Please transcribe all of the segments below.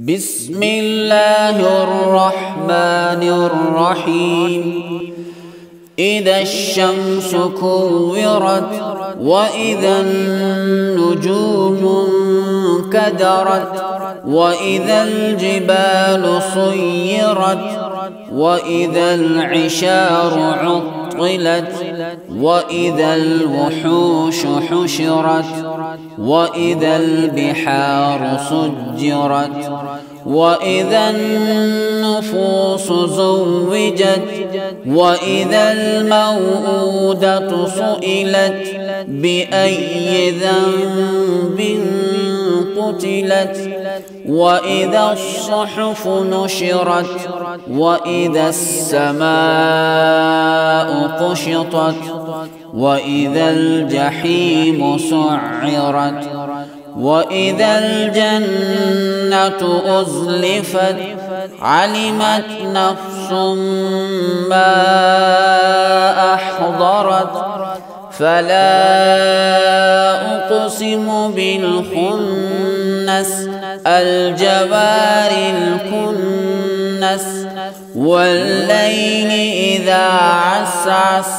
بسم الله الرحمن الرحيم. إذا الشمس كورت وإذا النجوم انكدرت وإذا الجبال صيرت وإذا العشار عطلت وإذا الوحوش حشرت وإذا البحار سجرت وإذا النفوس زوجت وإذا الموءودة سئلت بأي ذنب قتلت وإذا الصحف نشرت وإذا السماء كشطت وإذا الجحيم سعرت وإذا الجنة أزلفت علمت نفس ما أحضرت فلا أقسم بالخنس الجوار الكنس والليل إذا عسعس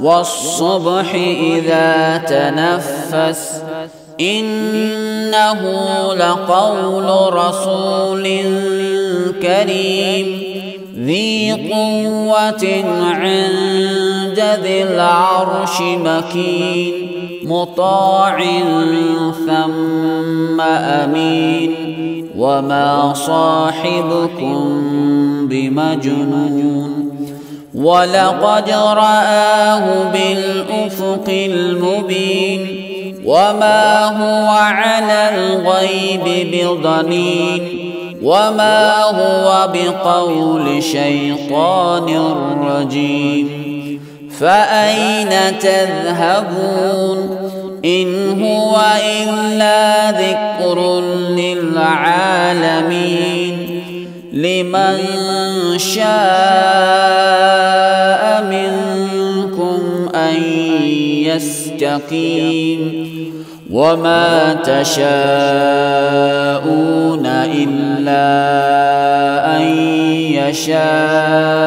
والصبح إذا تنفس إنه لقول رسول كريم ذي قوة عند ذي العرش مكين مطاع ثم أمين وما صاحبكم بمجنون ولقد رآه بالأفق المبين وما هو على الغيب بضنين وما هو بقول شيطان رجيم فأين تذهبون إن هو إلا ذكر للعالمين لمن شاء منكم أن يستقيم وما تشاءون إلا أن يشاء